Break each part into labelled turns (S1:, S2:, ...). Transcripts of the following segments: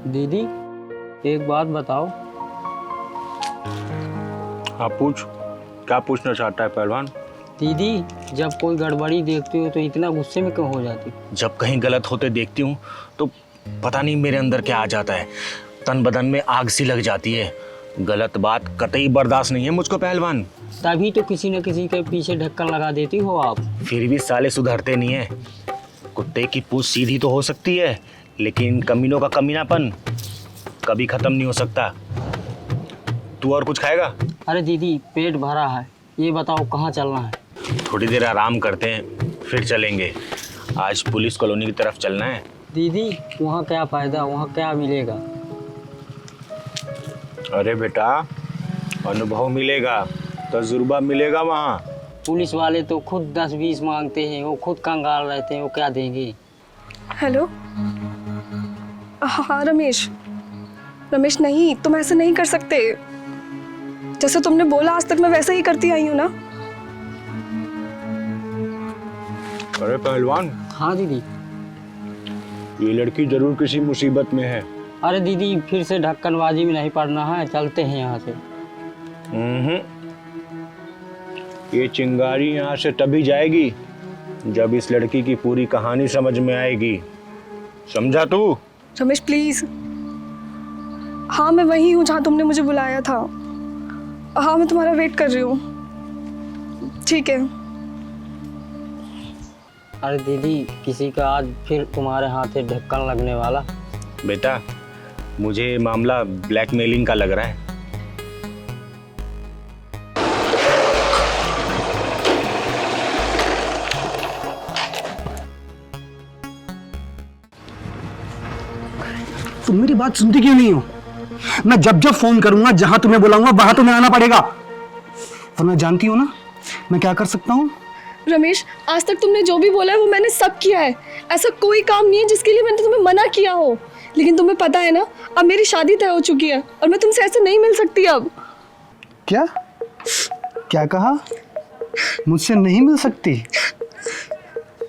S1: दीदी एक बात बताओ।
S2: हाँ पूछ, क्या पूछना चाहता है पहलवान?
S1: दीदी जब कोई गड़बड़ी देखती हो तो इतना गुस्से में क्यों हो जाती?
S2: जब कहीं गलत होते देखती हूँ तो पता नहीं मेरे अंदर क्या आ जाता है, तन बदन में आग सी लग जाती है। गलत बात कतई बर्दाश्त नहीं है मुझको पहलवान।
S1: तभी तो किसी न किसी के पीछे ढक्कन लगा देती हो आप।
S2: फिर भी साले सुधरते नहीं है। कुत्ते की पूंछ सीधी तो हो सकती है, लेकिन कमीनों का कमीनापन कभी खत्म नहीं हो सकता। तू और कुछ खाएगा?
S1: अरे दीदी पेट भरा है, ये बताओ कहाँ चलना है?
S2: थोड़ी देर आराम करते हैं फिर चलेंगे। आज पुलिस कॉलोनी की तरफ चलना है।
S1: दीदी वहाँ क्या फ़ायदा, वहाँ क्या मिलेगा?
S2: अरे बेटा, अनुभव मिलेगा, तजुर्बा मिलेगा वहाँ।
S1: पुलिस वाले तो खुद 10-20 मांगते हैं, वो खुद कंगाल रहते हैं, वो क्या देंगे?
S3: हेलो। हाँ रमेश, रमेश नहीं, तुम ऐसे नहीं कर सकते। जैसे तुमने बोला आज तक मैं वैसे ही करती आई हूँ ना।
S2: अरे पहलवान।
S1: हाँ दीदी।
S2: ये लड़की जरूर किसी मुसीबत में है।
S1: अरे दीदी फिर से ढक्कनबाजी में नहीं पड़ना है, चलते हैं यहाँ से।
S2: ये चिंगारी यहाँ से तभी जाएगी जब इस लड़की की पूरी कहानी समझ में आएगी, समझा तू?
S3: रमेश प्लीज। हाँ मैं वही हूँ जहाँ तुमने मुझे बुलाया था। हाँ मैं तुम्हारा वेट कर रही हूँ। ठीक है।
S1: अरे दीदी किसी का आज फिर तुम्हारे हाथ ढक्कन लगने वाला।
S2: बेटा मुझे मामला ब्लैकमेलिंग का लग रहा है।
S4: तुम मेरी बात सुनती क्यों नहीं हो? मैं जब जब फोन करूंगा, जहां तुम्हें बुलाऊंगा वहां तुम्हें आना पड़ेगा, वरना जानती हो ना मैं क्या कर सकता हूँ।
S3: रमेश आज तक तुमने जो भी बोला है वो मैंने सब किया है। ऐसा कोई काम नहीं है जिसके लिए मैंने तुम्हें मना किया हो। लेकिन तुम्हें पता है ना, अब मेरी शादी तय हो चुकी है और मैं तुमसे ऐसे नहीं मिल सकती अब।
S4: क्या क्या कहा? मुझसे नहीं मिल सकती?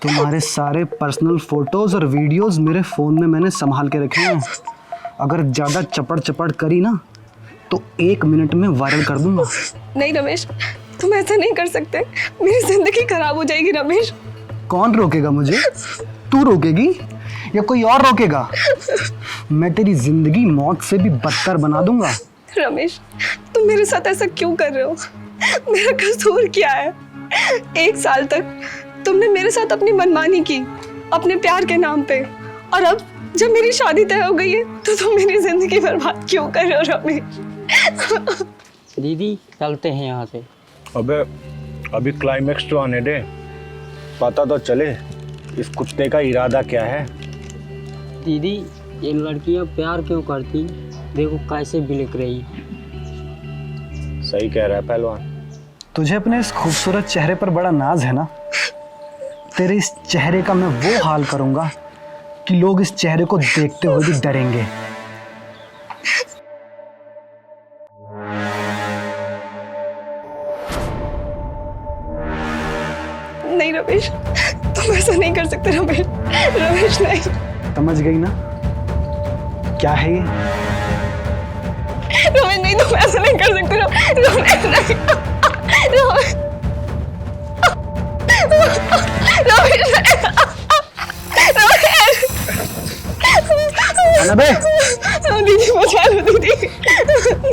S4: तुम्हारे सारे पर्सनल फोटोज और वीडियोस मेरे फोन में मैंने संभाल के रखे हैं। अगर ज्यादा चपड़ चपड़ करी ना तो 1 मिनट में वायरल कर दूंगा।
S3: नहीं रमेश, तुम ऐसा नहीं कर सकते। मेरी जिंदगी खराब हो जाएगी रमेश।
S4: कौन रोकेगा मुझे? तू रोकेगी या कोई और रोकेगा? मैं तेरी जिंदगी मौत से भी बदतर बना दूंगा।
S3: रमेश तुम मेरे साथ ऐसा क्यों कर रहे हो? मेरा कसूर क्या है? 1 साल तक तुमने मेरे साथ अपनी मनमानी की अपने प्यार के नाम पे, और अब जब मेरी शादी तय हो गई है तो तुम मेरी जिंदगी बर्बाद क्यों कर रहे हो रमेश?
S1: दीदी चलते हैं यहाँ से।
S2: अबे अभी क्लाइमेक्स तो आने दे, पता तो चले इस कुत्ते का इरादा क्या है।
S1: दीदी ये लड़कियाँ प्यार क्यों करती, देखो कैसे बिलक रही।
S2: सही कह रहा है पहलवान।
S4: तुझे अपने इस खूबसूरत चेहरे पर बड़ा नाज है ना? तेरे इस चेहरे का मैं वो हाल करूंगा कि लोग इस चेहरे को देखते हुए भी डरेंगे।
S3: नहीं रमेश, तुम ऐसा नहीं कर सकते रमेश। रमेश नहीं।
S4: समझ गई ना क्या है ये?
S3: रमेश नहीं, तुम ऐसा नहीं कर सकते। रमेश नहीं। रमेश
S4: अनबे,
S3: दीदी बचा लो दीदी।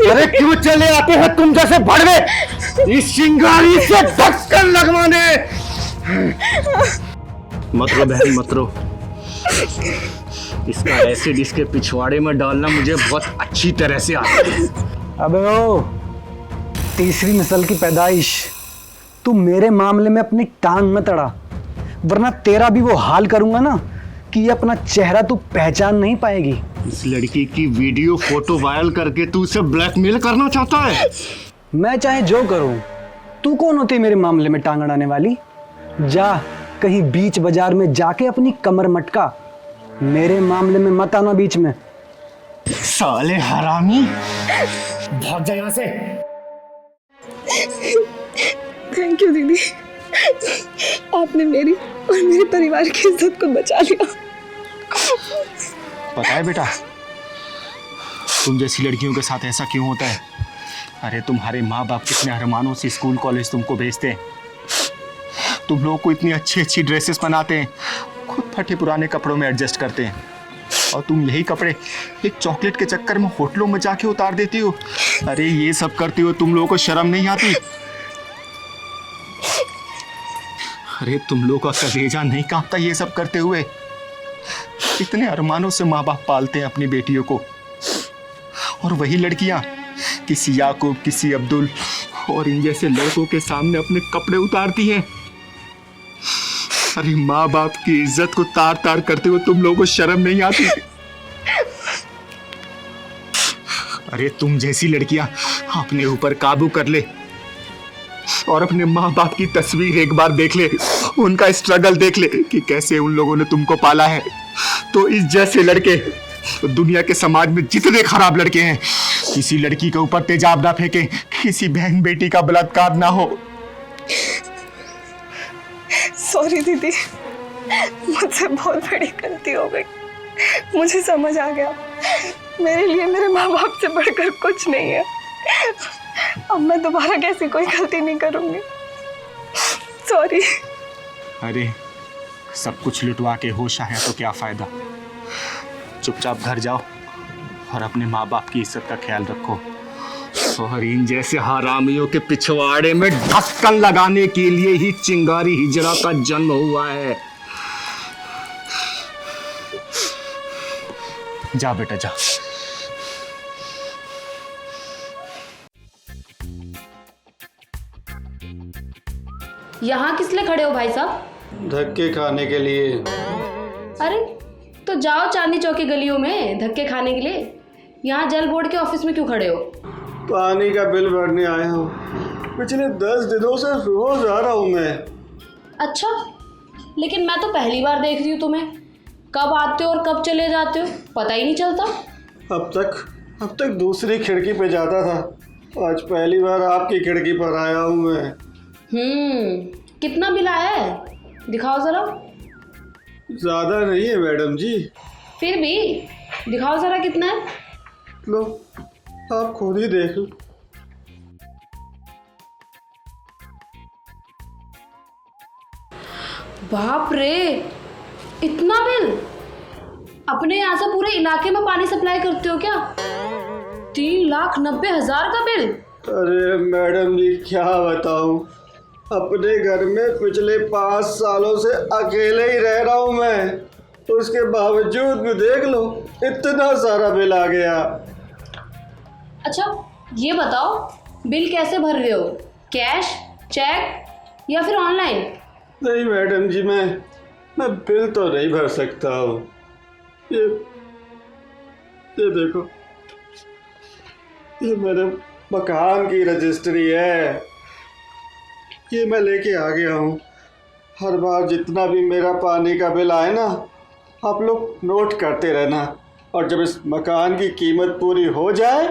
S4: अरे क्यों चले आते हैं तुम जैसे भड़वे इस चिंगारी से ढक्कन लगवाने?
S2: मत रो बहन मत रो, इसका एसिड इसके पिछवाड़े में डालना मुझे बहुत अच्छी तरह से आता है।
S4: अबे ओ, तीसरी नस्ल की पैदाइश, तू मेरे मामले में अपनी टांग मत अड़ा, वरना तेरा भी वो हाल करूंगा ना कि ये अपना चेहरा तू पहचान नहीं पाएगी।
S2: इस लड़की की वीडियो फोटो वायरल करके तू उसे ब्लैकमेल करना चाहता है?
S4: मैं चाहे जो करूं, तू कौन होती है मेरे मामले में टांग अड़ाने वाली? जा कहीं बीच बाजार में जाके अपनी कमर मटका, मेरे मामले में मत आना बीच में।
S2: साले हरामी, भाग जा यहाँ से।
S3: थैंक यू दीदी, आपने मेरी और मेरे परिवार की इज्जत को बचा लिया।
S4: पता है बेटा,
S2: तुम जैसी लड़कियों के साथ ऐसा क्यों होता है? अरे तुम्हारे माँ बाप कितने अरमानों से स्कूल कॉलेज तुमको भेजते हैं, तुम लोगों को इतनी अच्छी अच्छी ड्रेसेस बनाते हैं, खुद फटे पुराने कपड़ों में एडजस्ट करते हैं, और तुम यही कपड़े एक चॉकलेट के चक्कर में होटलों में जाके उतार देती हो। अरे ये सब करते हो तुम लोगों को शर्म नहीं आती? अरे तुम लोगों का कलेजा नहीं कांपता ये सब करते हुए? इतने अरमानों से माँ बाप पालते हैं अपनी बेटियों को, और वही लड़कियां किसी याकूब, किसी अब्दुल और इन जैसे लड़कों के सामने अपने कपड़े उतारती हैं। अरे माँ बाप की इज्जत को तार तार करते हुए तुम लोगों को शर्म नहीं आती? अरे तुम जैसी लड़कियां अपने ऊपर काबू कर ले और अपने माँ बाप की तस्वीर एक बार देख ले, उनका स्ट्रगल देख ले कि कैसे उन लोगों ने तुमको पाला है, तो इस जैसे लड़के दुनिया के समाज में जितने खराब लड़के हैं, किसी लड़की के ऊपर तेजाब ना फेंके, किसी बहन बेटी का बलात्कार ना हो।
S3: सॉरी दीदी, मुझसे बहुत बड़ी गलती हो गई। मुझे समझ आ गया मेरे लिए मेरे माँ बाप से बढ़कर कुछ नहीं है। अब मैं दोबारा कैसी कोई गलती नहीं करूंगी। सॉरी।
S2: अरे सब कुछ लुटवा के होश आया तो क्या फायदा? चुपचाप घर जाओ और अपने माँ बाप की इज्जत का ख्याल रखो, और इन जैसे हरामियों के पिछवाड़े में ढक्कन लगाने के लिए ही चिंगारी हिजरा का जन्म हुआ है। जा बेटा जा।
S5: यहाँ किस लिए खड़े हो भाई साहब?
S4: धक्के खाने के लिए।
S5: अरे तो जाओ चांदनी चौक की गलियों में धक्के खाने के लिए, यहाँ जल बोर्ड के ऑफिस में क्यों खड़े हो?
S4: पानी का बिल भरने आया हूँ, पिछले 10 दिनों से रोज आ रहा हूँ मैं।
S5: अच्छा, लेकिन मैं तो पहली बार देख रही हूँ तुम्हें। कब आते हो और कब चले जाते हो पता ही नहीं चलता।
S4: अब तक दूसरी खिड़की पे जाता था, आज पहली बार आपकी खिड़की पर आया हूँ मैं।
S5: कितना बिल आया है दिखाओ जरा।
S4: ज्यादा नहीं है मैडम जी।
S5: फिर भी दिखाओ जरा कितना है।
S4: लो आप खुद ही देख लो।
S5: बाप रे, इतना बिल! अपने यहाँ से पूरे इलाके में पानी सप्लाई करते हो क्या? 3,90,000 का बिल।
S4: अरे मैडम जी क्या बताऊं, अपने घर में पिछले 5 सालों से अकेले ही रह रहा हूं मैं, उसके बावजूद भी देख लो इतना सारा बिल आ गया।
S5: अच्छा ये बताओ, बिल कैसे भर रहे हो? कैश, चेक या फिर ऑनलाइन?
S4: नहीं मैडम जी, मैं बिल तो नहीं भर सकता हूँ। ये देखो, ये मेरे मकान की रजिस्ट्री है, ये मैं लेके आ गया हूँ। हर बार जितना भी मेरा पानी का बिल आए ना, आप लोग नोट करते रहना, और जब इस मकान की कीमत पूरी हो जाए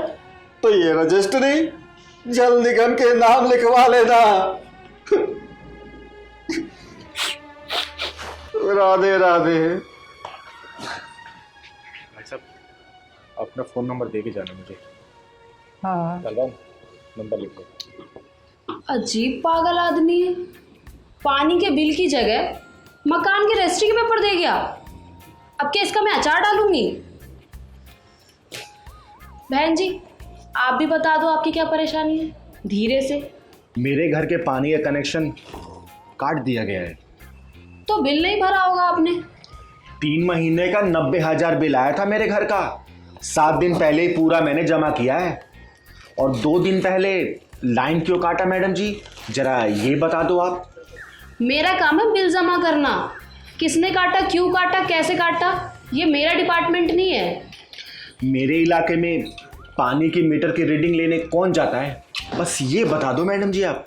S4: तो ये रजिस्ट्री जल निगम के नाम लिखवा लेना। राधे राधे।
S2: भाई साहब अपना फ़ोन नंबर दे के जाना मुझे।
S1: हाँ
S2: नंबर लिख दो।
S5: अजीब पागल आदमी है, पानी के बिल की जगह मकान के रजिस्ट्री के पेपर दे गया। अब क्या इसका मैं अचार डालूंगी? बहन जी आप भी बता दो आपकी क्या परेशानी है, धीरे से।
S2: मेरे घर के पानी का कनेक्शन काट दिया गया है।
S5: तो बिल नहीं भरा होगा आपने?
S2: 3 महीने का 90,000 बिल आया था मेरे घर का। 7 दिन पहले ही पूरा मैंने जमा किया है, और 2 दिन पहले लाइन क्यों काटा मैडम जी, जरा ये बता दो आप।
S5: मेरा काम है बिल जमा करना, किसने काटा, क्यों काटा, कैसे काटा, ये मेरा डिपार्टमेंट नहीं है।
S2: मेरे इलाके में पानी की मीटर की रीडिंग लेने कौन जाता है, बस ये बता दो मैडम जी आप।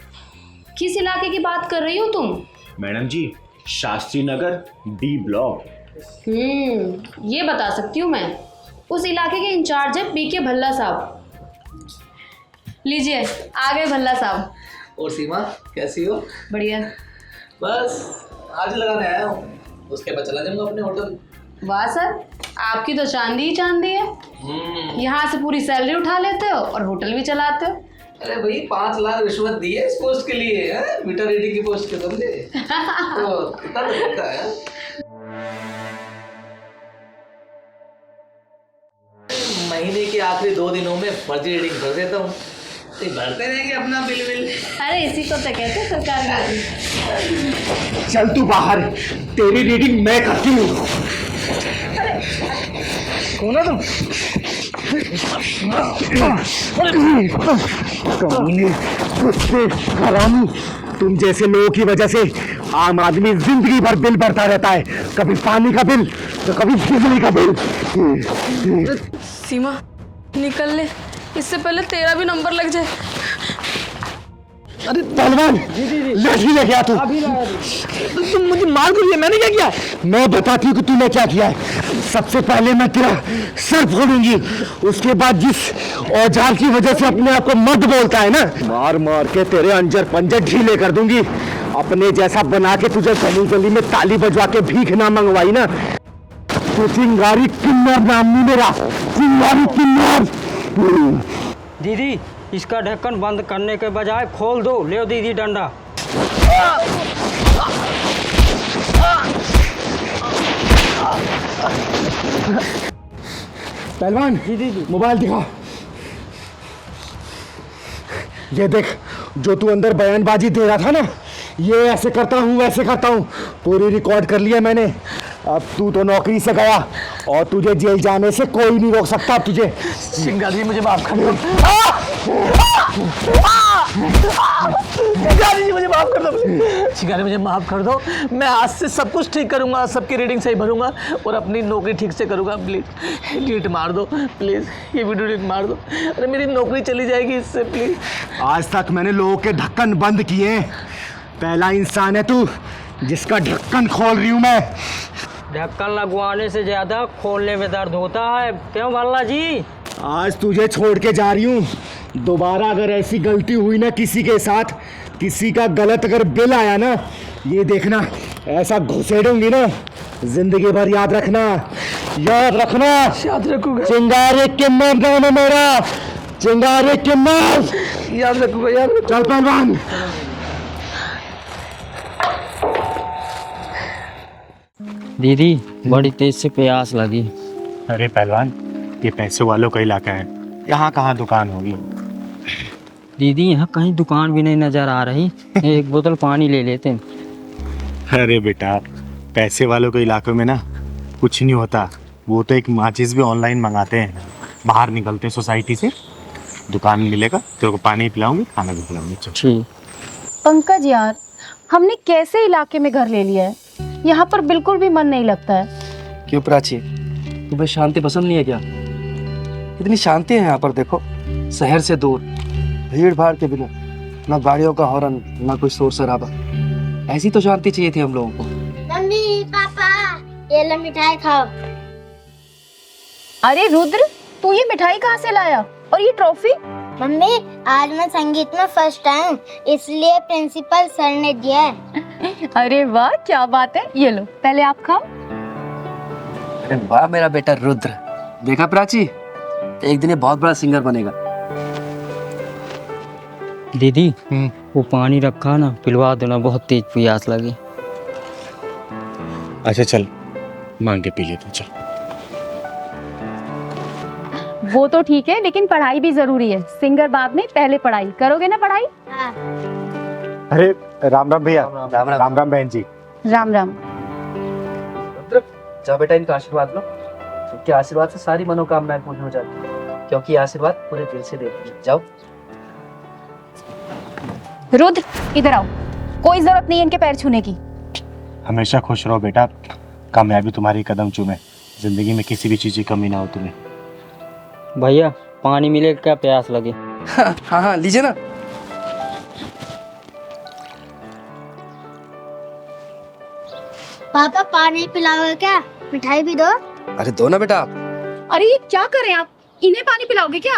S5: किस इलाके की बात कर रही हो तुम?
S2: Madam ji Shastri Nagar D block.
S5: ये बता सकती हूँ मैं, उस इलाके के इंचार्ज है PK भल्ला साहब। लीजिए आ गए भल्ला साहब।
S6: और सीमा कैसी हो?
S5: बढ़िया।
S6: बस आज लगाने आया हूँ, उसके बाद चला जाऊंगा अपने होटल।
S5: वाह सर, आपकी तो चांदी ही चांदी है। यहाँ से पूरी सैलरी उठा लेते हो और होटल भी चलाते हो।
S6: अरे भाई 5 लाख रिश्वत दी है इस पोस्ट के लिए, है मीटर रीडिंग की पोस्ट के बंदे। तो कितना लगता है? महीने के आखिरी 2 दिनों में फर्जी रीडिंग कर देता हूँ, तो भरते रहेंगे अपना बिल।
S5: अरे इसी को तो कहते हैं सरकार।
S2: चल तू बाहर, तेरी रीडिंग मैं करती हूँ।
S4: कौन है तुम?
S2: कमीने, कुत्ते, हरामी, तुम जैसे लोगों की वजह से आम आदमी जिंदगी भर बिल भरता रहता है, कभी पानी का बिल तो कभी बिजली का बिल।
S3: सीमा निकल ले, इससे पहले तेरा भी नंबर लग जाए।
S2: अरे पहलवान, लाठी लेके आ तू। तुम मुझे मार क्यों दिया? मैंने क्या किया? मैं बताती हूँ कि तूने क्या किया है। सबसे पहले मैं तेरा सर फोड़ूंगी, उसके बाद जिस औजार की वजह से अपने आप को मर्द बोलता है ना, मार मार के तेरे अंजर पंजर ढीले कर दूंगी। अपने जैसा बना के तुझे गली गली में ताली बजवा के भीख ना मंगवाई ना, तो चिंगारी किन्नर नाम नहीं मेरा, चिंगारी किन्नर।
S1: दीदी इसका ढक्कन बंद करने के बजाय खोल दो। ले दीदी डंडा।
S2: पहलवान, मोबाइल दिखा। ये देख, जो तू अंदर बयानबाजी दे रहा था ना, ये ऐसे करता हूँ वैसे करता हूँ, पूरी रिकॉर्ड कर लिया मैंने। अब तू तो नौकरी से गया और तुझे जेल जाने से कोई नहीं रोक सकता अब तुझे।
S6: चिंगारी मुझे माफ कर दो। मुझे माफ कर दो। चिंगारी मुझे माफ कर दो। मैं आज से सब कुछ ठीक करूंगा, सबकी रीडिंग सही भरूंगा और अपनी नौकरी ठीक से करूंगा। प्लीज डिलीट मार दो, प्लीज ये वीडियो डिलीट मार दो। अरे मेरी नौकरी चली जाएगी इससे, प्लीज।
S2: आज तक मैंने लोगों के ढक्कन बंद किए, पहला इंसान है तू जिसका ढक्कन खोल रही हूँ मैं।
S1: ढक्कन लगवाने से ज्यादा खोलने में दर्द होता है, क्यों भल्ला जी?
S2: आज तुझे छोड़ के जा रही हूँ, दोबारा अगर ऐसी गलती हुई ना किसी के साथ, किसी का गलत अगर बिल आया ना, ये देखना ऐसा घुसेड़ूंगी ना, जिंदगी भर याद रखना, याद रखना।
S6: याद रखूंगा,
S2: चिंगारी किन्नर नाम है मेरा, चिंगारी किन्नर।
S6: याद रखूंगा, याद रखूंगा।
S2: चल पहलवान।
S1: दीदी बड़ी तेज से प्यास लगी।
S2: अरे पहलवान, ये पैसों वालों का इलाका है, यहाँ कहाँ दुकान होगी।
S1: दीदी यहाँ कहीं दुकान भी नहीं नजर आ रही, एक बोतल पानी ले लेते हैं।
S2: अरे बेटा, पैसे वालों के इलाकों में ना कुछ नहीं होता, वो तो एक माचिस भी ऑनलाइन मंगाते हैं। बाहर निकलते सोसाइटी से, दुकान मिलेगा, तेरे को पानी पिलाऊंगी, खाना भी खिलाऊंगी।
S1: ठीक।
S7: पंकज यार, हमने कैसे इलाके में घर ले लिया है, यहाँ पर बिल्कुल भी मन नहीं लगता है।
S8: क्यों प्राची, तुम्हें शांति पसंद नहीं है क्या? इतनी शांति है यहाँ पर, देखो, शहर से दूर, भीड़ भाड़ के बिना, ना गाड़ियों का हॉर्न, ना कोई शोर शराबा। ऐसी तो शांति चाहिए थी हम लोगों को।
S9: मम्मी पापा, ये लो मिठाई खाओ।
S7: अरे रुद्र, तू ये मिठाई कहाँ से लाया और ये ट्रॉफी?
S9: मम्मी, आज मैं संगीत में फर्स्ट आई हूँ, इसलिए प्रिंसिपल सर ने दिया है।
S7: अरे वाह, क्या बात है, ये लो पहले आप खाओ।
S8: अरे वाह मेरा बेटा रुद्र, देखा प्राची, एक दिन ये बहुत बड़ा सिंगर बनेगा।
S1: दीदी वो पानी रखा ना, पिलवा दो ना, बहुत तेज प्यास लगी।
S2: अच्छा चल, मांग के पी लेते, चल।
S7: वो तो ठीक है, लेकिन पढ़ाई भी जरूरी है। सिंगर बाद में, पहले पढ़ाई करोगे ना। पढ़ाई।
S9: हाँ।
S2: अरे राम राम भैया।
S8: राम राम।
S2: राम राम बहन जी।
S7: राम राम।
S8: रुद्र, जा बेटा, इनका आशीर्वाद लो, क्योंकि आशीर्वाद से सारी मनोकामनाएं पूर्ण हो जाती है, क्योंकि ये आशीर्वाद पूरे दिल से देते हैं। जाओ।
S7: रुद्र इधर आओ, कोई जरूरत नहीं है इनके पैर छूने की।
S2: हमेशा खुश रहो बेटा, कामयाबी तुम्हारी कदम चूमे, जिंदगी में किसी भी चीज की कमी ना हो तुम्हें।
S1: भैया पानी मिलेगा क्या, प्यास लगी।
S8: हाँ हाँ, लीजिए ना।
S9: पापा पानी पिलाओगे क्या? मिठाई भी दो।
S8: अरे दो ना बेटा।
S7: अरे ये क्या करें आप, इन्हें पानी पिलाओगे क्या?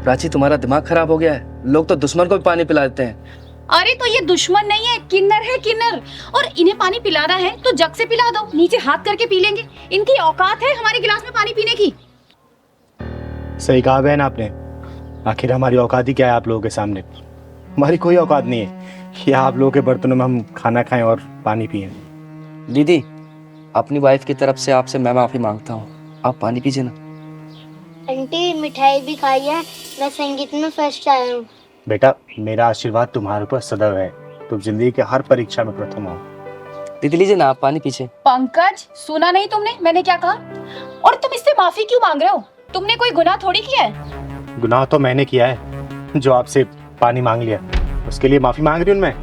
S8: प्राची, तुम्हारा दिमाग खराब हो गया है, लोग तो दुश्मन को भी पानी पिला देते हैं।
S7: अरे तो ये दुश्मन नहीं है, किन्नर है किन्नर। और इन्हें पानी पिलाना है तो जग से पिला दो, नीचे हाथ करके पी लेंगे। इनकी औकात है हमारे गिलास में पानी पीने की।
S2: सही कहा बहन आपने। आखिर हमारी औकात ही क्या है आप लोगों के सामने? हमारी कोई औकात नहीं है कि आप लोगों के बर्तनों में हम खाना खाएं और पानी पिएं।
S8: दीदी, अपनी वाइफ की तरफ से आपसे मैं माफ़ी मांगता हूँ। आप पानी पीजिए ना।
S9: आंटी मिठाई भी खाई है, मैं संगीत में फर्स्ट आया हूँ।
S2: बेटा, मेरा आशीर्वाद तुम्हारे ऊपर सदैव है। तुम जिंदगी के हर परीक्षा में प्रथम हो।
S8: दीदी लीजिए ना, आप पानी पीछे।
S7: पंकज, सुना नहीं तुमने मैंने क्या कहा? और तुम इससे माफी क्यों मांग रहे हो? तुमने कोई गुनाह थोड़ी किया है।
S2: गुनाह तो मैंने किया है, जो आपसे पानी मांग लिया, उसके लिए माफी मांग रही हूँ मैं।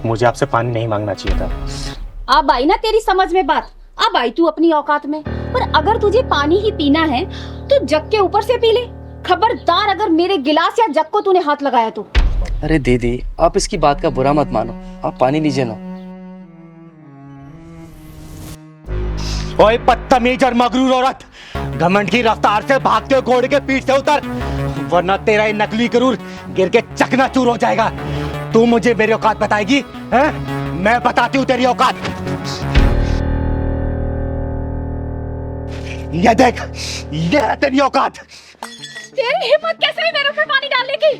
S2: मुझे आपसे पानी नहीं मांगना चाहिए था।
S7: अब आई ना तेरी समझ में बात, अब आई तू अपनी औकात में। पर अगर तुझे पानी ही पीना है तो जग के ऊपर से पी ले। खबरदार अगर मेरे गिलास या जग को तूने हाथ लगाया तो।
S8: अरे दीदी, आप इसकी बात का बुरा मत मानो, आप पानी लीजिए ना।
S2: ओए बदतमीज और मगरूर औरत, घमंड की रफ्तार से भागते हुए घोड़े के पीठ से उतर, वरना तेरा ये नकली गरूर गिर के चकनाचूर हो जाएगा। तू मुझे मेरी औकात बताएगी हैं? मैं बताती हूँ तेरी औकात। ये देख, ये है तेरी औकात।
S7: तेरी हिम्मत कैसे है मेरे ऊपर पानी डालने की?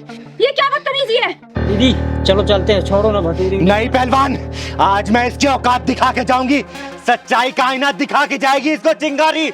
S7: ये क्या बदतमीजी है?
S1: दीदी चलो चलते हैं, छोड़ो ना भतीजी।
S2: नहीं पहलवान, आज मैं इसकी औकात दिखा के जाऊंगी। सच्चाई का आईना दिखा के जाएगी इसको चिंगारी।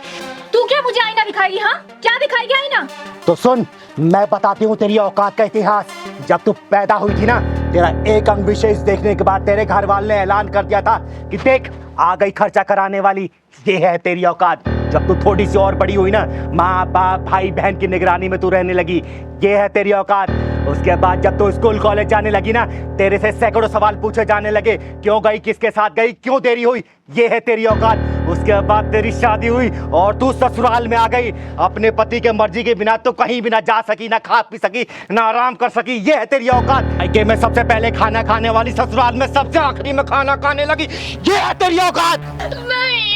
S7: तू क्या मुझे आईना दिखाएगी? हाँ, क्या दिखाएगी आईना?
S2: तो सुन, मैं बताती हूँ तेरी औकात का इतिहास। जब तू पैदा हुई थी ना, तेरा एक अंग विशेष देखने के बाद तेरे घर वाले ने ऐलान कर दिया था कि देख आ गई खर्चा कराने वाली। ये है तेरी औकात। जब तू थोड़ी सी और बड़ी हुई ना, माँ बाप भाई बहन की निगरानी में तू रहने लगी। ये है तेरी औकात। उसके बाद जब तू स्कूल कॉलेज जाने लगी ना, तेरे से सैकड़ों सवाल पूछे जाने लगे। क्यों गई, किसके साथ गई, क्यों देरी हुई। ये है तेरी औकात। उसके बाद तेरी शादी हुई और तू ससुराल में आ गई। अपने पति के मर्जी के बिना तो कहीं भी ना जा सकी, ना खा पी सकी, ना आराम कर सकी। ये है तेरी औकात। मायके में सबसे पहले खाना खाने वाली, ससुराल में सबसे आखिरी में खाना खाने लगी। ये है तेरी औकात।
S5: नहीं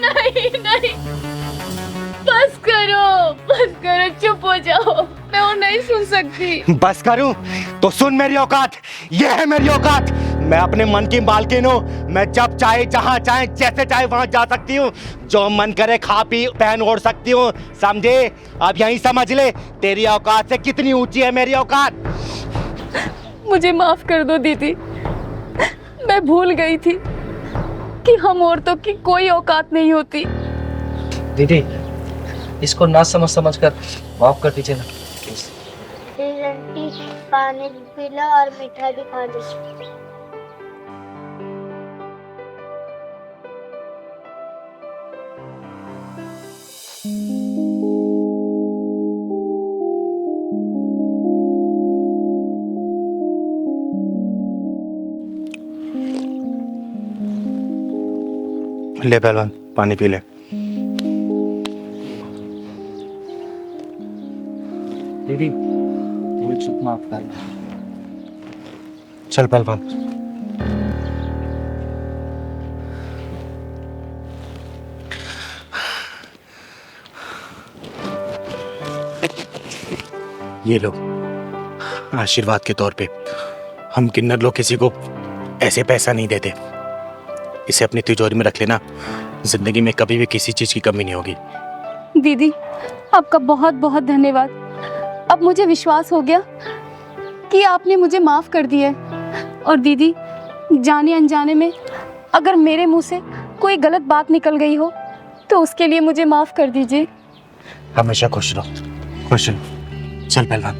S5: नहीं नहीं, बस करो, चुप हो जाओ, मैं और नहीं सुन सकती।
S2: बस करूं तो सुन मेरी औकात। ये है मेरी औकात। मैं अपने मन की मालकिन हूँ। मैं जब चाहे, जहाँ चाहे, जैसे चाहे वहां जा सकती हूँ। जो मन करे खा पी पहन ओढ़ सकती हूँ। समझे? अब यही समझ ले तेरी औकात से कितनी ऊंची है मेरी औकात।
S5: मुझे माफ कर दो दीदी, मैं भूल गई थी कि हम औरतों की कोई औकात नहीं होती।
S8: दीदी, इसको ना समझ कर माफ कर दीजिए ना।
S9: प्लीज आंटी, पानी पी लो और मिठाई भी खा लो।
S2: ले पहलवान, पानी पी ले।
S8: दीदी, मुझे माफ कर।
S2: चल पहलवान। ये लो आशीर्वाद के तौर पे। हम किन्नर लोग किसी को ऐसे पैसा नहीं देते। इसे अपनी तिजोरी में रख लेना। जिंदगी में कभी भी किसी चीज की कमी नहीं होगी।
S7: दीदी, आपका बहुत बहुत धन्यवाद। अब मुझे विश्वास हो गया कि आपने मुझे माफ कर दिया है। और दीदी, जाने अनजाने में अगर मेरे मुंह से कोई गलत बात निकल गई हो तो उसके लिए मुझे माफ कर दीजिए।
S2: हमेशा खुश रहो, खुश रहो। चल पहलवान।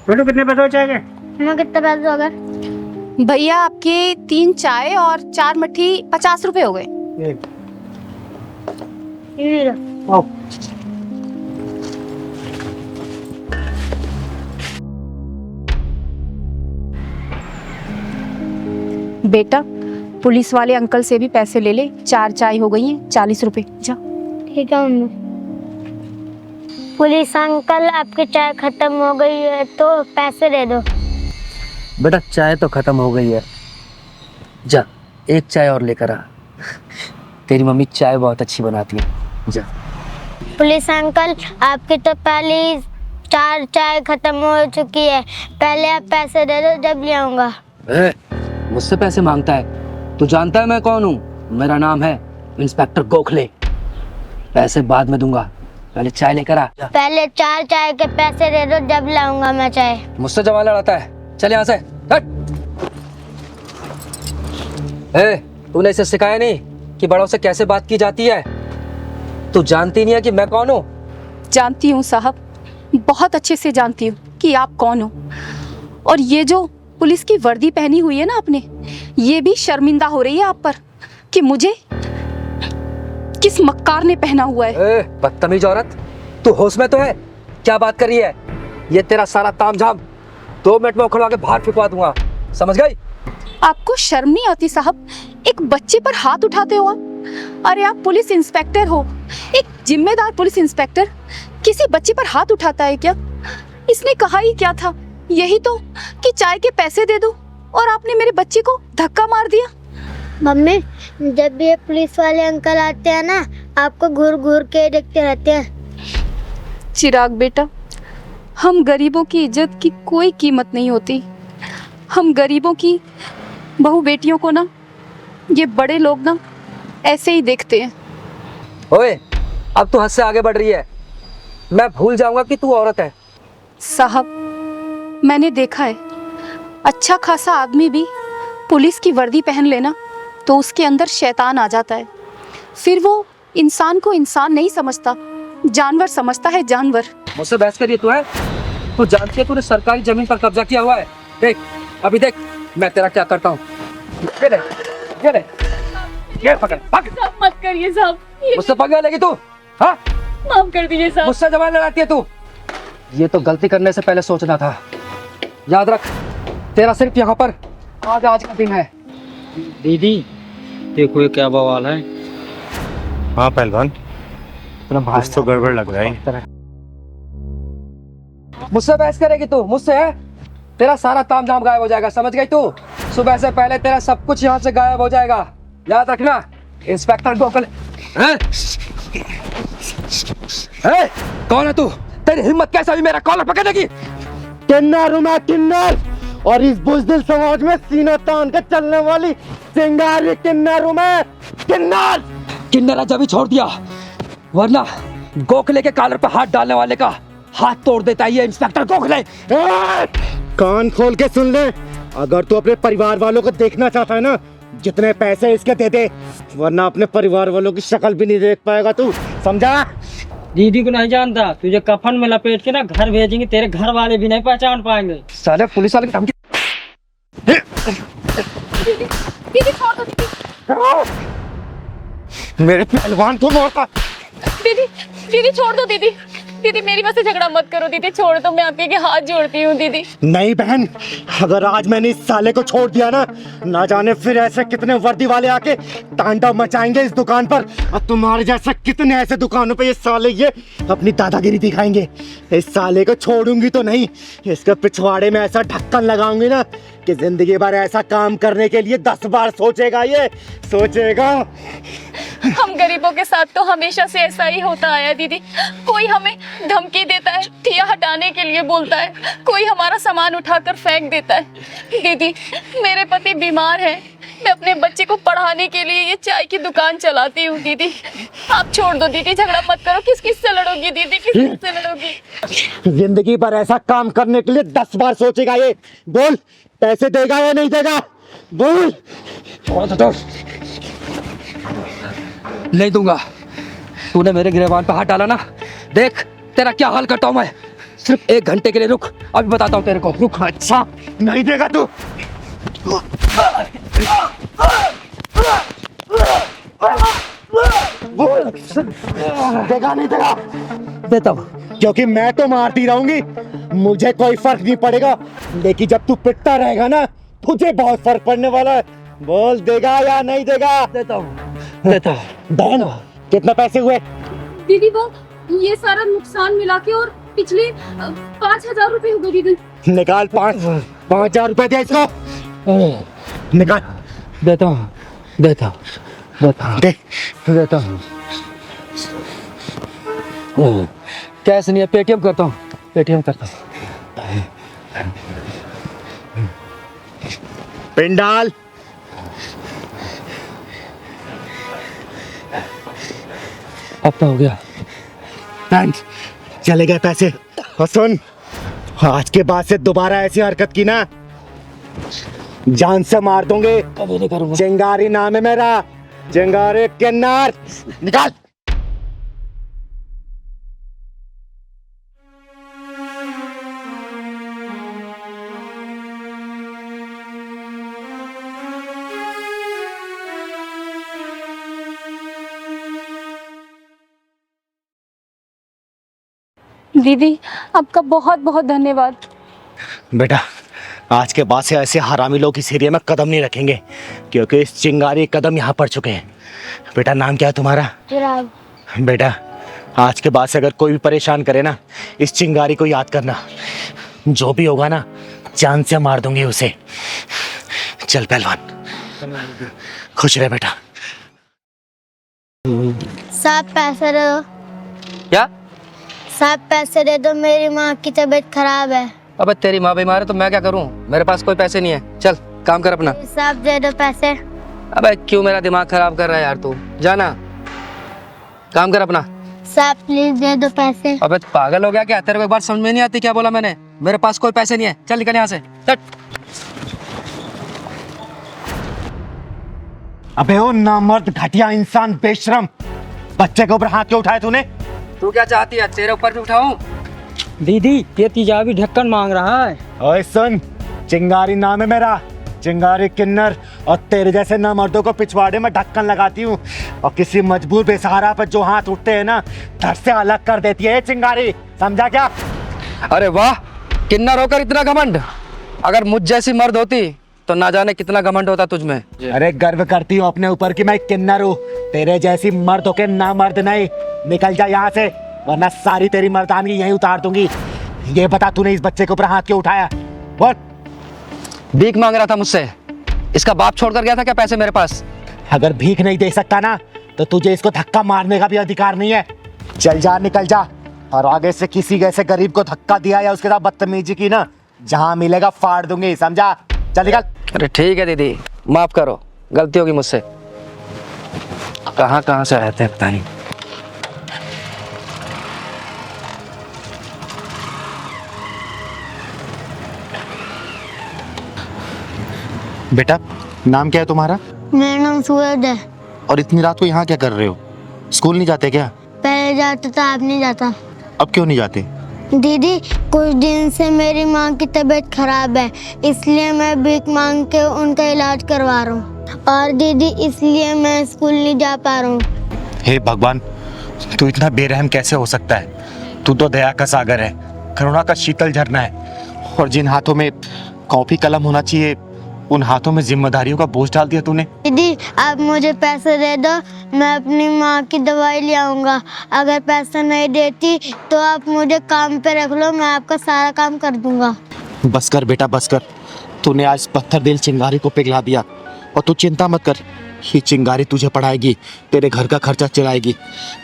S1: बेटू कितने पैसे हो जाएंगे?
S9: हमें कितने पैसे हो गए?
S7: भैया, आपके 3 चाय और 4 मट्ठी 50 रुपए हो गए।
S9: ये लो।
S7: बेटा, पुलिस वाले अंकल से भी पैसे ले ले। 4 चाय हो गई हैं, 40 रुपए। जा।
S9: ठीक है मम्मी। पुलिस अंकल, आपकी चाय खत्म हो गई है तो पैसे दे दो।
S8: बेटा, चाय तो खत्म हो गई है। जा, एक चाय और लेकर आ। तेरी मम्मी चाय बहुत अच्छी बनाती है। जा।
S9: पुलिस अंकल, आपकी तो पहले ही 4 चाय खत्म हो चुकी है। पहले आप पैसे दे दो, जब ले आऊंगा।
S8: मुझसे पैसे मांगता है? तू जानता है मैं कौन हूँ? मेरा नाम है इंस्पेक्टर गोखले। पैसे बाद में दूंगा, पहले चाय लेकर आ।
S9: पहले 4 चाय के पैसे दे दो, जब लाऊंगा मैं चाय।
S8: मुझसे जवान लड़ाता है? चल यहाँ से हट। तूने इसे सिखाया नहीं कि बड़ों से कैसे बात की जाती है? तू जानती नहीं है कि मैं कौन हूँ?
S7: जानती हूँ साहब, बहुत अच्छे से जानती हूँ कि आप कौन हो। और ये जो पुलिस की वर्दी पहनी हुई है ना आपने, ये भी शर्मिंदा हो रही है आप पर कि मुझे किस मक्कार ने पहना हुआ है।
S8: बदतमीज औरत, तू होश में तो है? क्या बात कर रही है? ये तेरा सारा तामझाम 2 मिनट में उखड़वा के बाहर फेंकवा दूंगा, समझ गई?
S7: आपको शर्म नहीं आती साहब? एक बच्चे पर हाथ उठाते हो आप। अरे आप पुलिस इंस्पेक्टर हो, एक जिम्मेदार पुलिस इंस्पेक्टर किसी बच्चे पर हाथ उठाता है क्या? इसने कहा ही क्या था? यही तो कि चाय के पैसे दे दो, और आपने मेरे बच्चे को धक्का मार दिया।
S9: मम्मी, जब भी ये पुलिस वाले अंकल आते हैं ना, आपको घूर घूर के देखते रहते हैं।
S7: चिराग बेटा, हम गरीबों की इज्जत की कोई कीमत नहीं होती। हम गरीबों की बहू बेटियों को ना, ये बड़े लोग ना ऐसे ही देखते हैं।
S8: ओए, अब तू हद से आगे बढ़ रही है। मैं भूल जाऊंगा कि तू औरत है।
S7: साहब, मैंने देखा है, अच्छा खासा आदमी भी पुलिस की वर्दी पहन लेना तो उसके अंदर शैतान आ जाता है। फिर वो इंसान को इंसान नहीं समझता, जानवर समझता है, जानवर।
S8: मुझसे बहस करिए तू है? तू जानती है तूने सरकारी जमीन पर कब्जा किया हुआ है? देख, अभी देख मैं तेरा क्या करता हूँ। ये पकड़, पकड़।
S7: मत करिए साहब,
S8: मुझसे पकड़ लेगी तू? हाँ,
S7: माफ कर दीजिए साहब।
S8: मुझसे जबान लड़ाती है तू? ये तो गलती करने से पहले सोचना था। याद रख, तेरा सिर्फ यहाँ पर आज का दिन है।
S1: दीदी देखो ये क्या बवाल है।
S2: हाँ पहलवान, कुछ तो गड़बड़ लग रहा है।
S8: मुझसे बहस करेगी तू? मुझसे है? तेरा सारा तामझाम गायब हो जाएगा, समझ गई तू? सुबह से पहले तेरा सब कुछ यहाँ से गायब हो जाएगा, याद रखना। इंस्पेक्टर गोखले। कौन है तू? तेरी हिम्मत कैसे हुई मेरा कॉलर पकड़ने की?
S10: किन्नर हूं मैं, किन्नर। और इस बुज़दिल समाज में सीना तान के चलने वाली चिंगारी किन्नर हूं मैं, किन्नर।
S8: किन्नर जब ही छोड़ दिया, वरना गोखले के कॉलर पे हाथ डालने वाले का हाथ तोड़ देता है ये इंस्पेक्टर गोखले।
S10: कान खोल के सुन ले, अगर तू अपने परिवार वालों को देखना चाहता है ना, जितने पैसे इसके दे दे, वरना अपने परिवार वालों की शक्ल भी नहीं देख पाएगा तू, समझा?
S1: दीदी को नहीं जानता, तुझे कफन में लपेट के ना घर भेजेंगे, तेरे घर वाले भी नहीं पहचान पाएंगे।
S8: साले पुलिस वाले की धमकी।
S7: दीदी छोड़ दो दीदी।
S10: मेरे पहलवान को मारता।
S7: दीदी छोड़ दो दीदी। दीदी मेरी वजह से झगड़ा मत करो दीदी, छोड़ दो, मैं आपके हाथ जोड़ती हूँ दीदी।
S10: नहीं बहन, अगर आज मैंने इस साले को छोड़ दिया ना जाने फिर ऐसे कितने वर्दी वाले आके तांडव मचाएंगे इस दुकान पर, और तुम्हारे जैसे कितने ऐसे दुकानों पे ये साले ये अपनी दादागिरी दिखाएंगे। इस साले को छोड़ूंगी तो नहीं, इसके पिछवाड़े में ऐसा ढक्कन लगाऊंगी ना कि जिंदगी भर ऐसा काम करने के लिए 10 बार सोचेगा, ये सोचेगा।
S7: हम गरीबों के साथ तो हमेशा से ऐसा ही होता आया दीदी। कोई हमें धमकी देता है, ठिया हटाने के लिए बोलता है, कोई हमारा सामान उठाकर फेंक देता है। दीदी मेरे पति बीमार है, मैं अपने बच्चे को पढ़ाने के लिए ये चाय की दुकान चलाती हूँ। दीदी आप छोड़ दो दीदी, झगड़ा मत करो। किस किस से लड़ोगी दीदी, किस किस से लड़ोगी?
S10: जिंदगी भर ऐसा काम करने के लिए 10 बार सोचेगा ये। बोल, पैसे देगा या नहीं देगा? बोल।
S8: नहीं दूंगा। तूने मेरे गिरबान पे हाथ डाला ना, देख तेरा क्या हाल करता हूं मैं। सिर्फ 1 घंटे के लिए रुक, अभी बताता हूं तेरे को। रुक।
S10: अच्छा नहीं देगा तू? बोल, देगा नहीं देगा?
S8: देता हूं।
S10: क्योंकि मैं तो मारती रहूंगी, मुझे कोई फर्क नहीं पड़ेगा, लेकिन जब तू पिटता रहेगा ना, तुझे बहुत फर्क पड़ने वाला है। बोल, देगा या नहीं देगा?
S8: देता हूं, देता हूं।
S10: बहन कितने पैसे हुए?
S7: दीदी वो ये सारा नुकसान मिला के और पिछले 5,000 रुपए हो गए दीदी।
S10: निकाल 5,000 रुपए दे इसको, निकाल।
S8: देता हूं। देता हूँ
S10: दे
S8: देता हूँ। कैश नहीं है, पेटीएम करता हूँ, पेटीएम करता हूँ।
S10: पिंडाल
S8: अब तो हो गया।
S10: थैंक्स, चले गए पैसे। और सुन, आज के बाद से दोबारा ऐसी हरकत की ना, जान से मार दूंगे।
S8: कभी नहीं करूँगा।
S10: चिंगारी नाम है मेरा, चिंगारी किन्नर। निकाल।
S7: दीदी आपका बहुत बहुत धन्यवाद।
S10: बेटा, आज के बाद से ऐसे हरामी लोग इस एरिया में कदम नहीं रखेंगे, क्योंकि इस चिंगारी कदम यहाँ पड़ चुके हैं। बेटा, नाम क्या है तुम्हारा?
S9: चिराग।
S10: बेटा, आज के बाद से अगर कोई भी परेशान करे ना, इस चिंगारी को याद करना। जो भी होगा ना, जान से मार दूंगी उसे। चल पहलवान, खुश रहे बेटा।
S9: साहब पैसे दे दो।
S8: क्या?
S9: साहब पैसे दे दो, मेरी माँ की तबीयत खराब है।
S8: अबे तेरी माँ बीमार है तो मैं क्या करूँ? मेरे पास कोई पैसे नहीं है। चल काम कर अपना।
S9: साहब दे दो पैसे।
S8: अबे क्यों मेरा दिमाग खराब कर रहा है यार तू? जाना, काम कर अपना।
S9: साहब प्लीज दे दो पैसे।
S8: अबे पागल हो गया क्या? तेरे को एक बार समझ में नहीं आती क्या बोला मैंने? मेरे पास कोई पैसे नहीं है। चल निकल यहाँ से, चट।
S10: अबे ओ नामर्द, घटिया इंसान, बेशरम, बच्चे के ऊपर हाथ क्यों उठाए तूने?
S8: तू क्या चाहती है, तेरे ऊपर भी उठाऊं?
S1: दीदी ये तेजाबी ढक्कन मांग रहा है।
S10: ओए सुन, चिंगारी नाम है मेरा, चिंगारी किन्नर। और तेरे जैसे नामर्दों को पिछवाड़े में ढक्कन लगाती हूँ, और किसी मजबूर बेसहारा पर जो हाथ उठते हैं ना, धड़ से अलग कर देती है ये चिंगारी। समझा क्या?
S8: अरे वाह, किन्नर होकर इतना घमंड। अगर मुझ जैसी मर्द होती तो ना जाने कितना घमंड होता तुझ में।
S10: अरे गर्व करती हूँ अपने ऊपर कि मैं किन्नर हूँ, तेरे जैसी मर्द होके ना मर्द नहीं। निकल जा यहाँ से, वरना सारी तेरी मर्दानगी यहीं उतार दूंगी। ये बता, तूने इस बच्चे के ऊपर हाथ क्यों उठाया? बोल।
S8: भीख मांग रहा था मुझसे। इसका बाप छोड़कर गया था क्या पैसे मेरे पास?
S10: अगर भीख नहीं दे सकता ना, तो तुझे इसको धक्का मारने का भी अधिकार नहीं है। चल जा, निकल जा। और आगे से किसी ऐसे गरीब को धक्का दिया या उसके साथ बदतमीजी की ना, जहाँ मिलेगा फाड़ दूंगी। समझा? चल निकल।
S8: अरे ठीक है दीदी, माफ करो, गलती होगी मुझसे। कहाँ कहाँ से आए थे पता नहीं।
S2: बेटा, नाम क्या है तुम्हारा?
S9: मेरा नाम सूरज है।
S2: और इतनी रात को यहाँ क्या कर रहे हो? स्कूल नहीं जाते क्या?
S9: पहले जाता था, अब नहीं जाता।
S2: अब क्यों नहीं जाते?
S9: दीदी कुछ दिन से मेरी माँ की तबीयत खराब है, इसलिए मैं भीख मांग के उनका इलाज करवा रहा हूँ। और दीदी इसलिए मैं स्कूल नहीं जा पा रहा हूँ।
S2: हे भगवान, तू इतना बेरहम कैसे हो सकता है? तू तो दया का सागर है, करुणा का शीतल झरना है। और जिन हाथों में कॉपी कलम होना चाहिए, उन हाथों में जिम्मेदारियों का बोझ डाल दिया तूने।
S9: दीदी आप मुझे पैसे दे दो, मैं अपनी माँ की दवाई ले आऊँगा। अगर पैसा नहीं देती तो आप मुझे काम पे रख लो, मैं आपका सारा काम कर दूँगा।
S2: बस कर बेटा, बस कर। तूने आज पत्थर दिल चिंगारी को पिघला दिया। और तू चिंता मत कर, ये चिंगारी तुझे पढ़ाएगी, तेरे घर का खर्चा चलाएगी,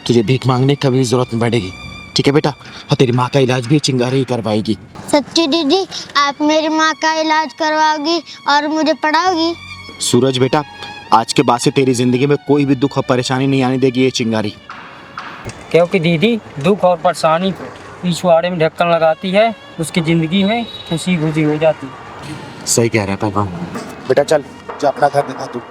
S2: तुझे भीख मांगने की कभी जरूरत नहीं पड़ेगी। ठीक है बेटा? और तेरी माँ का इलाज भी चिंगारी ही करवाएगी।
S9: सच्ची दीदी, आप मेरी माँ का इलाज करवाओगी और मुझे पढ़ाओगी?
S2: सूरज बेटा, आज के बाद से तेरी जिंदगी में कोई भी दुख और परेशानी नहीं आने देगी ये चिंगारी।
S1: क्योंकि दीदी दुख और परेशानी को पिछवाड़े में ढक्कन लगाती है, उसकी जिंदगी में खुशी खुशी हो जाती है।
S2: सही कह रहा है पहलवान। बेटा चल, जा अपना घर दिखा तू।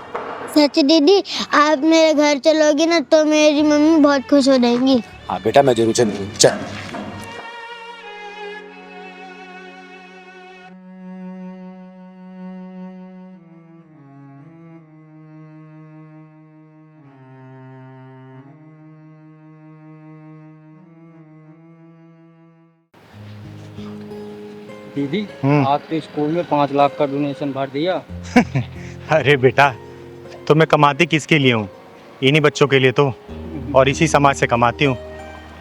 S9: सच्ची दीदी, आप मेरे घर चलोगी ना तो मेरी मम्मी बहुत खुश हो जाएंगी।
S2: हाँ बेटा, मैं जरूर चलूंगी। चल।
S1: दीदी आप तो स्कूल में 5 लाख का डोनेशन भर दिया।
S2: अरे बेटा, तो मैं कमाती किसके लिए हूँ? इन्हीं बच्चों के लिए तो, और इसी समाज से कमाती हूँ।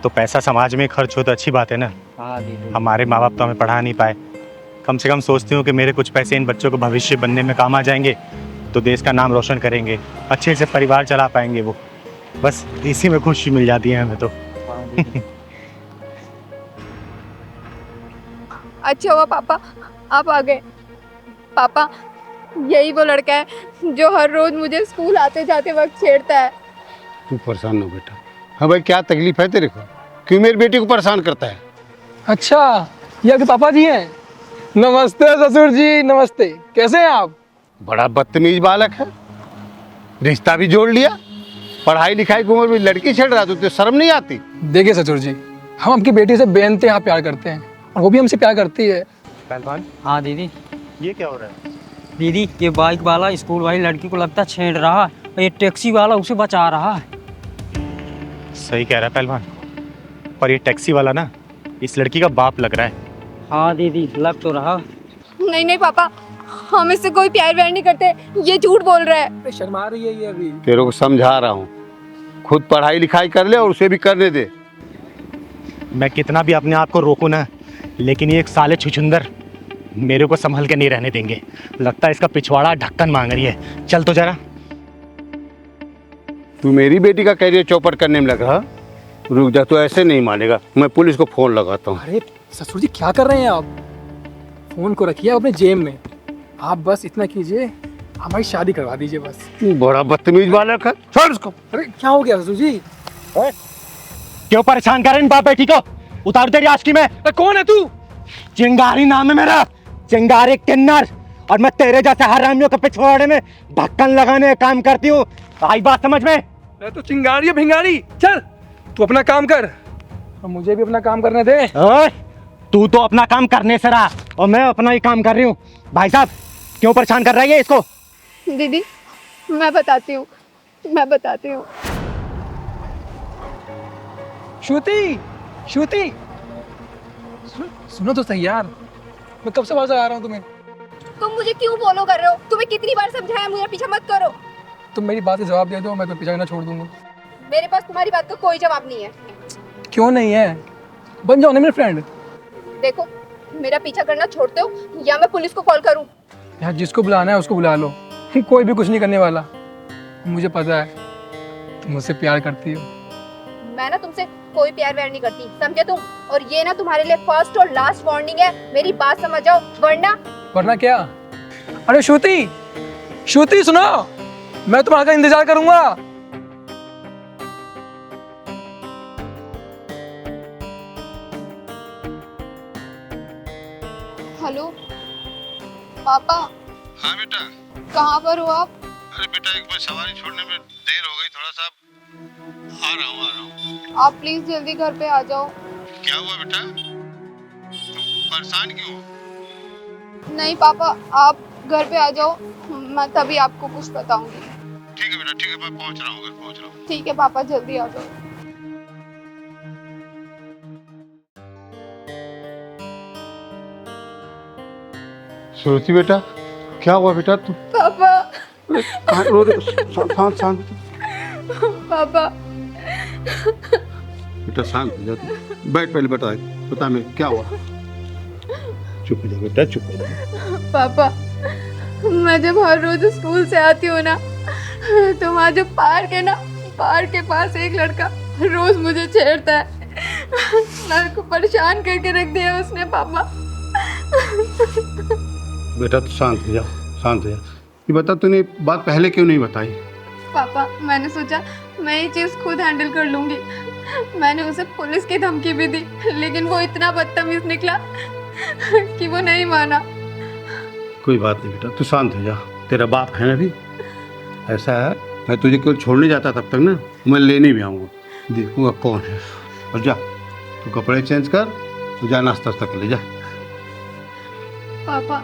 S2: तो पैसा समाज में खर्च हो तो अच्छी बात है ना।
S1: हाँ दीदी।
S2: हमारे माँ बाप तो हमें पढ़ा नहीं पाए, कम से कम सोचती हूँ कि मेरे कुछ पैसे इन बच्चों को भविष्य बनने में काम आ जाएंगे। तो देश का नाम रोशन करेंगे, अच्छे से परिवार चला पाएंगे वो। बस इसी में खुशी मिल जाती है हमें तो।
S3: अच्छा हुआ पापा आप आ गए। पापा यही वो लड़का है जो हर रोज मुझे स्कूल आते जाते वक्त छेड़ता है।
S11: तू परेशान हो बेटा। हाँ भाई, क्या तकलीफ है तेरे को? क्यों मेरी बेटी को परेशान करता है?
S12: अच्छा, ये आपके पापा जी हैं। नमस्ते ससुर जी, नमस्ते। कैसे हैं आप?
S11: बड़ा बदतमीज बालक है, रिश्ता भी जोड़ लिया। पढ़ाई लिखाई की उम्र में लड़की छेड़ रहा, तो शर्म नहीं आती?
S12: देखिए ससुर जी, हम आपकी बेटी से बेइंतहा प्यार करते हैं और वो भी हमसे प्यार करती है।
S2: पहलवान,
S1: हाँ दीदी।
S2: ये क्या हो रहा है?
S1: दीदी ये बाइक वाला स्कूल वाली लड़की को लगता छेड़ रहा है और ये टैक्सी वाला उसे बचा रहा है।
S2: सही कह रहा है पहलवान, पर ये टैक्सी वाला ना इस लड़की का बाप लग रहा है।
S1: हाँ दीदी लग तो रहा।
S3: नहीं नहीं पापा, हम इससे कोई प्यार व्यार नहीं करते, ये झूठ बोल रहा है।
S12: शर्मा रही है ये अभी।
S11: तेरे को समझा रहा हूँ, खुद पढ़ाई लिखाई कर ले और उसे भी करने दे।
S2: मैं कितना भी अपने आप को रोकूं ना, लेकिन ये एक साले छुछुंदर मेरे को संभल के नहीं रहने देंगे। लगता है इसका पिछवाड़ा ढक्कन मांग रही है। चल तो जरा।
S11: तू मेरी बेटी का कैरियर चौपट करने में लगा? रुक जा, तू ऐसे नहीं मानेगा, मैं पुलिस को फोन लगाता हूँ।
S12: अरे ससुर जी क्या कर रहे हैं आप? फोन को रखिए अपने जेब में। आप बस इतना कीजिए, हमारी शादी करवा दीजिए बस।
S11: तू बड़ा बदतमीज बालक है, छोड़ उसको।
S12: अरे क्या हो गया ससुर जी?
S2: क्यों परेशान कर रहे हैं बाप बेटी को? उतार तेरी आशिकी में।
S12: कौन है तू?
S10: चिंगारी नाम है मेरा, चिंगारी किन्नर। और मैं तेरे जैसे हरामियों के पिछवाड़े में ढक्कन लगाने का काम करती हूँ। आई बात समझ में?
S12: मैं तो चिंगारी है भिंगारी। चल तू अपना काम कर और मुझे भी अपना काम करने दे।
S10: ओए, तू तो अपना काम करने से रहा और मैं अपना ही काम कर रही हूँ। भाई साहब क्यों परेशान कर रही है इसको?
S3: दीदी मैं बताती हूँ, मैं बताती हूँ।
S12: श्रुति, श्रुति सुनो तो सही यार, मैं कब से आवाज आ रहा हूँ तुम्हें।
S3: तुम मुझे क्यों फॉलो कर रहे हो? तुम्हें कितनी बार समझाया मुझे पीछा मत करो।
S12: तुम मेरी बात का जवाब दे दो, मैं तो पीछा ना छोड़ दूंगा।
S3: मेरे पास तुम्हारी बात का कोई जवाब नहीं है।
S12: क्यों नहीं है? बन जाओ ना मेरे फ्रेंड।
S3: देखो मेरा पीछा करना छोड़ते हो या मैं पुलिस को कॉल करूं?
S12: यार जिसको बुलाना है उसको बुला लो, कोई भी कुछ नहीं करने वाला। मुझे पता है तुम मुझसे प्यार करती हो।
S3: मैं ना तुमसे कोई प्यार व्यार नहीं करती, समझे तुम? और ये ना तुम्हारे लिए फर्स्ट और लास्ट वार्निंग है, मेरी बात समझ जाओ
S12: वरना क्या? अरे श्रुति, श्रुति सुनो, मैं तुम्हारा इंतजार करूंगा।
S3: हेलो पापा।
S11: हाँ बेटा।
S3: कहाँ पर हो आप?
S11: अरे बेटा एक बार सवारी छोड़ने में देर हो गई, थोड़ा सा आ रहा हूँ।
S3: आप प्लीज जल्दी घर पे आ जाओ।
S11: क्या हुआ बेटा? परेशान क्यों?
S3: नहीं पापा आप घर पे आ जाओ, मैं तभी आपको कुछ बताऊंगी।
S11: ठीक है बेटा, ठीक है, मैं पहुंच रहा हूँ, घर पहुंच रहा हूँ।
S3: ठीक है पापा जल्दी आ जाओ।
S11: श्रुति बेटा, क्या हुआ बेटा? तू
S3: पापा।
S11: रो रही? शांत शांत
S3: पापा।
S11: बेटा, शांत हो जा तू। बैठ, पहले बता मैं क्या हुआ। चुप हो जा बेटा, चुप हो जा।
S3: पापा मैं जब हर रोज स्कूल से आती हूँ ना, तो वहाँ जो पार्क है ना, पार्क के पास एक लड़का रोज मुझे छेड़ता है। मेरे को परेशान करके रख दिया उसने पापा।
S11: बेटा तू शांत हो जा, शांत हो जा। ये बता, तूने बात पहले क्यों नहीं बताई?
S3: पापा मैंने सोचा मैं ये चीज़ खुद हैंडल कर लूँगी। मैंने उसे पुलिस की धमकी भी दी, लेकिन वो इतना बदतमीज निकला कि वो नहीं माना।
S11: कोई बात नहीं बेटा, तू शांत हो जा। तेरा बाप है ना भी। ऐसा है, मैं तुझे केवल छोड़ने जाता तब तक ना, मैं लेने भी आऊँगा, देखूँगा कौन है। और जा तू कपड़े चेंज कर, तू जा नाश्ता कर ले जा।
S3: पापा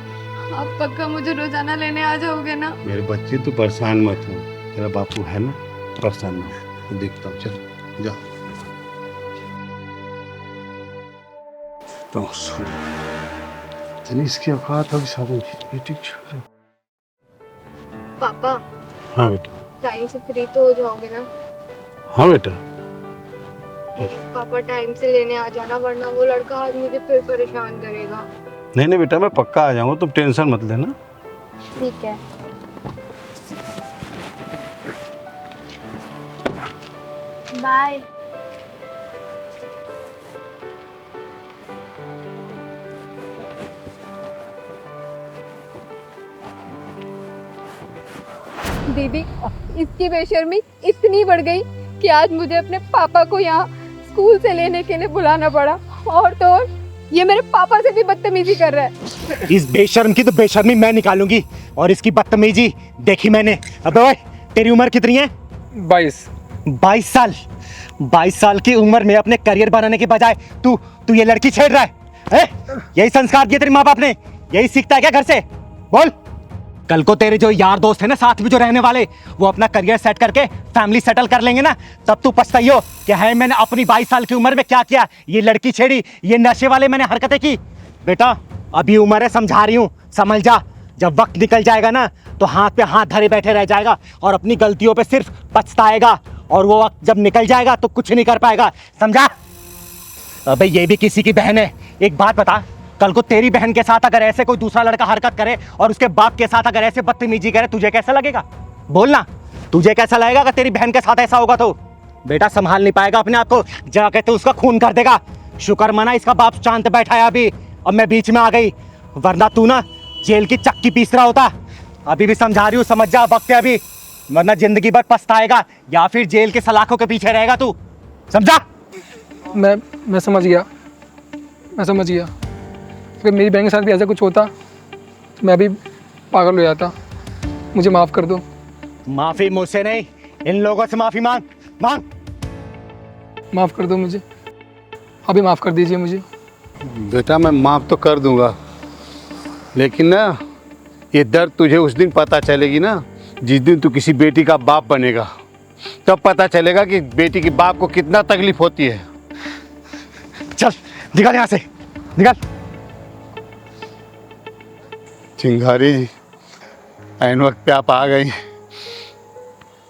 S3: आप पक्का मुझे रोजाना लेने आ जाओगे ना?
S11: मेरे बच्चे तू परेशान मत हो, तेरा बापू है ना, परेशान ना हो। देखता हूँ, चल जा। तो सुन, इतनी इसकी औकात अभी साधन ठीक।
S3: पापा
S11: हाँ बेटा।
S3: टाइम से फ्री तो हो जाओगे ना?
S11: हाँ बेटा।
S3: पापा टाइम से लेने आ जाना, वरना वो लड़का आज मुझे फिर परेशान करेगा।
S11: नहीं बेटा, मैं पक्का आ जाऊँगा, तुम टेंशन मत लेना।
S3: ठीक है।
S7: बाय।
S13: दीदी, इसकी बेशर्मी इतनी बढ़ गई कि आज मुझे अपने पापा को यहाँ स्कूल से लेने के लिए बुलाना पड़ा। और तो और ये मेरे पापा से भी बदतमीजी कर रहा है।
S10: इस बेशर्म की तो बेशर्मी मैं निकालूंगी और इसकी बदतमीजी देखी मैंने। अबे ओए, तेरी उम्र कितनी है? 22 साल। 22 साल की उम्र में अपने करियर बनाने के बजाय तू ये लड़की छेड़ रहा है? यही संस्कार दिए तेरे माँ बाप ने? यही सीखता है क्या घर से? बोल। कल को तेरे जो यार दोस्त है ना साथ में जो रहने वाले, वो अपना करियर सेट करके फैमिली सेटल कर लेंगे ना, तब तू पछताइयो कि है मैंने अपनी 22 साल की उम्र में क्या किया। ये लड़की छेड़ी, ये नशे वाले मैंने हरकतें की। बेटा अभी उम्र है, समझा रही हूँ, समझ जा। जब वक्त निकल जाएगा ना तो हाथ पे हाथ धरे बैठे रह जाएगा और अपनी गलतियों पे सिर्फ पछताएगा, और वो वक्त जब निकल जाएगा तो कुछ नहीं कर पाएगा, समझा? अबे ये भी किसी की बहन है। एक बात बता, कल को तेरी बहन के साथ अगर ऐसे कोई दूसरा लड़का हरकत करे और उसके बाप के साथ अगर ऐसे बदतमीजी करे, तुझे कैसा लगेगा? बोलना, तुझे कैसा लगेगा अगर तेरी बहन के साथ ऐसा होगा तो? बेटा संभाल नहीं पाएगा अपने आप को, जाके तो उसका खून कर देगा। शुक्र मना इसका बाप शांत बैठा है अभी, अब मैं बीच में आ गई, वरना तू ना जेल की चक्की पीस रहा होता। अभी भी समझा रही हूँ, समझ जा, वक्त है अभी, वरना जिंदगी भर पछताएगा या फिर जेल के सलाखों के पीछे रहेगा तू, समझा?
S12: मैं समझ गया, मैं समझ गया। अगर मेरी बहन के साथ भी ऐसा कुछ होता तो मैं भी पागल हो जाता। मुझे माफ़ कर दो।
S10: माफी मुझसे नहीं, इन लोगों से माफी मांग।
S12: माफ़ कर दो मुझे, अभी माफ़ कर दीजिए मुझे।
S11: बेटा मैं माफ़ तो कर दूंगा, लेकिन ना ये दर्द तुझे उस दिन पता चलेगी ना जिस दिन तू किसी बेटी का बाप बनेगा, तब पता चलेगा कि बेटी के बाप को कितना तकलीफ होती है।
S10: चल निकल यहाँ से, निकल।
S11: चिंगारी जी, ऐन वक्त पे आप आ गई।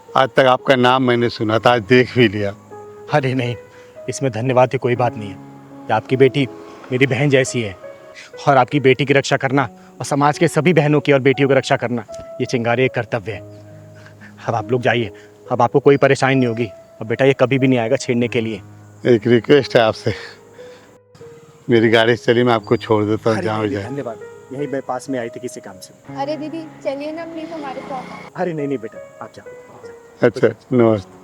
S11: आज तक आपका नाम मैंने सुना था, आज देख भी लिया।
S10: अरे नहीं, इसमें धन्यवाद की कोई बात नहीं है। कि आपकी बेटी मेरी बहन जैसी है, और आपकी बेटी की रक्षा करना और समाज के सभी बहनों की और बेटियों की रक्षा करना, ये चिंगारी एक कर्तव्य है। अब आप लोग जाइए, अब आपको कोई परेशानी नहीं होगी, और बेटा ये कभी भी नहीं आएगा छेड़ने के लिए।
S11: एक रिक्वेस्ट है आपसे, मेरी गाड़ी से चली, मैं आपको छोड़ देता हूँ, जहाँ जाए।
S10: धन्यवाद, यही मैं पास में आई थी किसी काम से।
S13: अरे दीदी चलिए ना प्लीज हमारे साथ।
S10: अरे नहीं बेटा, आप जाओ।
S11: अच्छा नमस्ते।